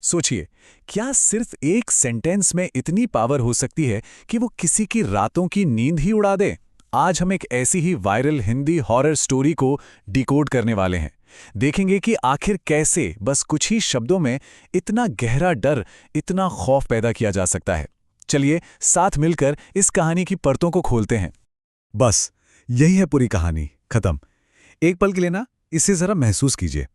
सोचिए, क्या सिर्फ एक सेंटेंस में इतनी पावर हो सकती है कि वो किसी की रातों की नींद ही उड़ा दे? आज हम एक ऐसी ही वायरल हिंदी हॉरर स्टोरी को डिकोड करने वाले हैं। देखेंगे कि आखिर कैसे बस कुछ ही शब्दों में इतना गहरा डर, इतना खौफ पैदा किया जा सकता है। चलिए साथ मिलकर इस कहानी की परतों को खोलते हैं। बस यही है पूरी कहानी, खत्म। एक पल के लिए ना इसे जरा महसूस कीजिए।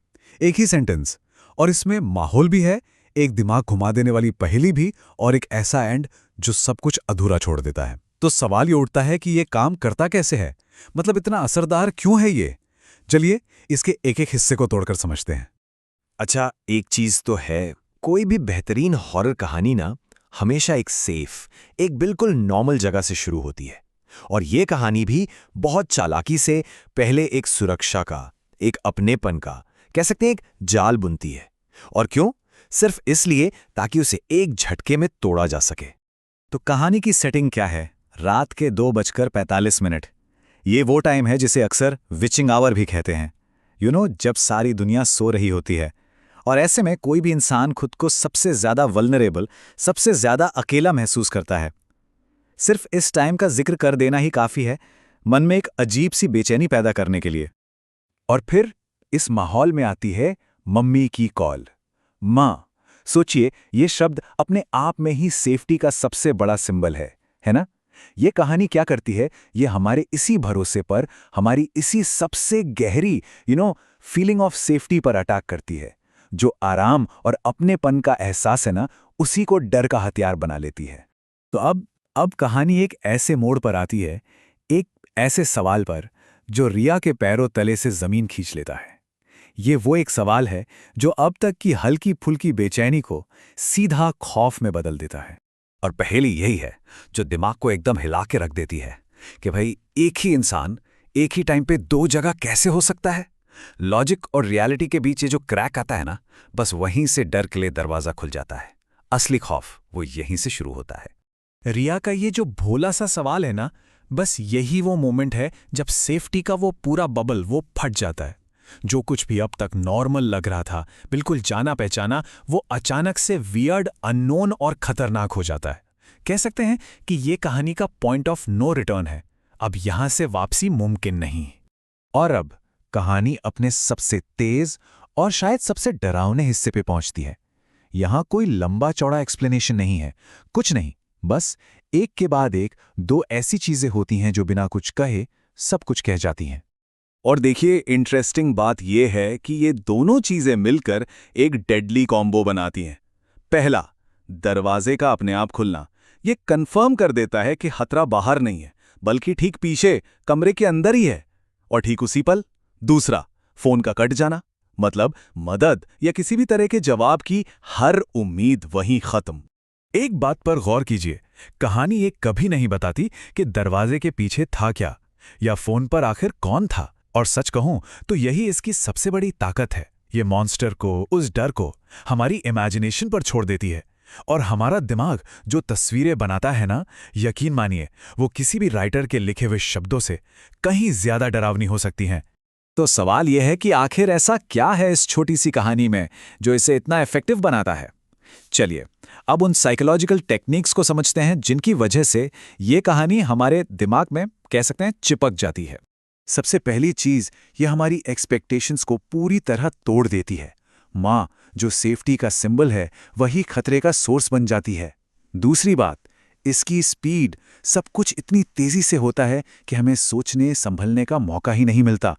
एक ही सेंटेंस, और इसमें माहौल भी है, एक दिमाग घुमा देने वाली पहेली भी, और एक ऐसा एंड जो सब कुछ अधूरा छोड़ देता है। तो सवाल ये उठता है कि ये काम करता कैसे है, मतलब इतना असरदार क्यों है ये। चलिए इसके एक एक हिस्से को तोड़कर समझते हैं। अच्छा, एक चीज तो है, कोई भी बेहतरीन हॉरर कहानी ना हमेशा एक सेफ, एक बिल्कुल नॉर्मल जगह से शुरू होती है। और ये कहानी भी बहुत चालाकी से पहले एक सुरक्षा का, एक अपनेपन का, कह सकते हैं एक जाल बुनती है। और क्यों? सिर्फ इसलिए ताकि उसे एक झटके में तोड़ा जा सके। तो कहानी की सेटिंग क्या है? रात के 2:45। ये वो टाइम है जिसे अक्सर विचिंग आवर भी कहते हैं। जब सारी दुनिया सो रही होती है, और ऐसे में कोई भी इंसान खुद को सबसे ज्यादा वल्नरेबल, सबसे ज्यादा अकेला महसूस करता है। सिर्फ इस टाइम का जिक्र कर देना ही काफी है, मन में एक अजीब सी बेचैनी पैदा करने के लिए। और फिर इस माहौल में आती है मम्मी की कॉल। माँ, सोचिए, ये शब्द अपने आप में ही सेफ्टी का सबसे बड़ा सिंबल है ना? ये कहानी क्या करती है, ये हमारे इसी भरोसे पर, हमारी इसी सबसे गहरी फीलिंग ऑफ सेफ्टी पर अटैक करती है। जो आराम और अपनेपन का एहसास है ना, उसी को डर का हथियार बना लेती है। तो अब कहानी एक ऐसे मोड़ पर आती है, एक ऐसे सवाल पर जो रिया के पैरों तले से जमीन खींच लेता है। ये वो एक सवाल है जो अब तक की हल्की फुल्की बेचैनी को सीधा खौफ में बदल देता है। और पहेली यही है जो दिमाग को एकदम हिला के रख देती है कि भाई, एक ही इंसान एक ही टाइम पे दो जगह कैसे हो सकता है? लॉजिक और रियलिटी के बीच ये जो क्रैक आता है ना, बस वहीं से डर के लिए दरवाजा खुल जाता है। असली खौफ वो यहीं से शुरू होता है। रिया का ये जो भोला सा सवाल है ना, बस यही वो मोमेंट है जब सेफ्टी का वो पूरा बबल वो फट जाता है। जो कुछ भी अब तक नॉर्मल लग रहा था, बिल्कुल जाना पहचाना, वो अचानक से वियर्ड, अननोन और खतरनाक हो जाता है। कह सकते हैं कि ये कहानी का पॉइंट ऑफ नो रिटर्न है। अब यहां से वापसी मुमकिन नहीं। और अब कहानी अपने सबसे तेज और शायद सबसे डरावने हिस्से पे पहुंचती है। यहां कोई लंबा चौड़ा एक्सप्लेनेशन नहीं है, कुछ नहीं, बस एक के बाद एक दो ऐसी चीजें होती हैं जो बिना कुछ कहे सब कुछ कह जाती हैं। और देखिए, इंटरेस्टिंग बात यह है कि ये दोनों चीजें मिलकर एक डेडली कॉम्बो बनाती हैं। पहला, दरवाजे का अपने आप खुलना। ये कंफर्म कर देता है कि खतरा बाहर नहीं है, बल्कि ठीक पीछे कमरे के अंदर ही है। और ठीक उसी पल दूसरा, फोन का कट जाना, मतलब मदद या किसी भी तरह के जवाब की हर उम्मीद वहीं खत्म। एक बात पर गौर कीजिए, कहानी ये कभी नहीं बताती कि दरवाजे के पीछे था क्या या फोन पर आखिर कौन था। और सच कहूं तो यही इसकी सबसे बड़ी ताकत है। ये मॉन्स्टर को, उस डर को हमारी इमेजिनेशन पर छोड़ देती है। और हमारा दिमाग जो तस्वीरें बनाता है ना, यकीन मानिए, वो किसी भी राइटर के लिखे हुए शब्दों से कहीं ज्यादा डरावनी हो सकती हैं। तो सवाल यह है कि आखिर ऐसा क्या है इस छोटी सी कहानी में जो इसे इतना इफेक्टिव बनाता है? चलिए अब उन साइकोलॉजिकल टेक्निक्स को समझते हैं जिनकी वजह से ये कहानी हमारे दिमाग में, कह सकते हैं, चिपक जाती है। सबसे पहली चीज, ये हमारी एक्सपेक्टेशंस को पूरी तरह तोड़ देती है। माँ, जो सेफ्टी का सिंबल है, वही खतरे का सोर्स बन जाती है। दूसरी बात, इसकी स्पीड, सब कुछ इतनी तेजी से होता है कि हमें सोचने संभलने का मौका ही नहीं मिलता।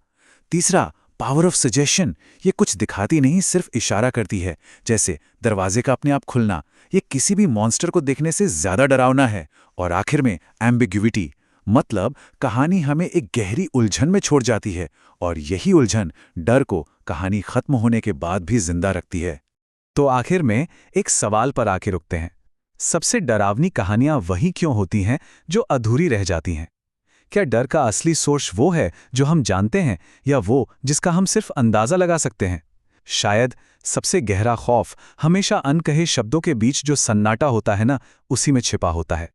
तीसरा, पावर ऑफ सजेशन। ये कुछ दिखाती नहीं, सिर्फ इशारा करती है, जैसे दरवाजे का अपने आप खुलना। ये किसी भी मॉन्स्टर को देखने से ज्यादा डरावना है। और आखिर में एम्बिग्युइटी, मतलब कहानी हमें एक गहरी उलझन में छोड़ जाती है, और यही उलझन डर को कहानी खत्म होने के बाद भी जिंदा रखती है। तो आखिर में एक सवाल पर आके रुकते हैं, सबसे डरावनी कहानियां वही क्यों होती हैं जो अधूरी रह जाती हैं? क्या डर का असली सोर्स वो है जो हम जानते हैं, या वो जिसका हम सिर्फ अंदाजा लगा सकते हैं? शायद सबसे गहरा खौफ हमेशा अनकहे शब्दों के बीच जो सन्नाटा होता है ना, उसी में छिपा होता है।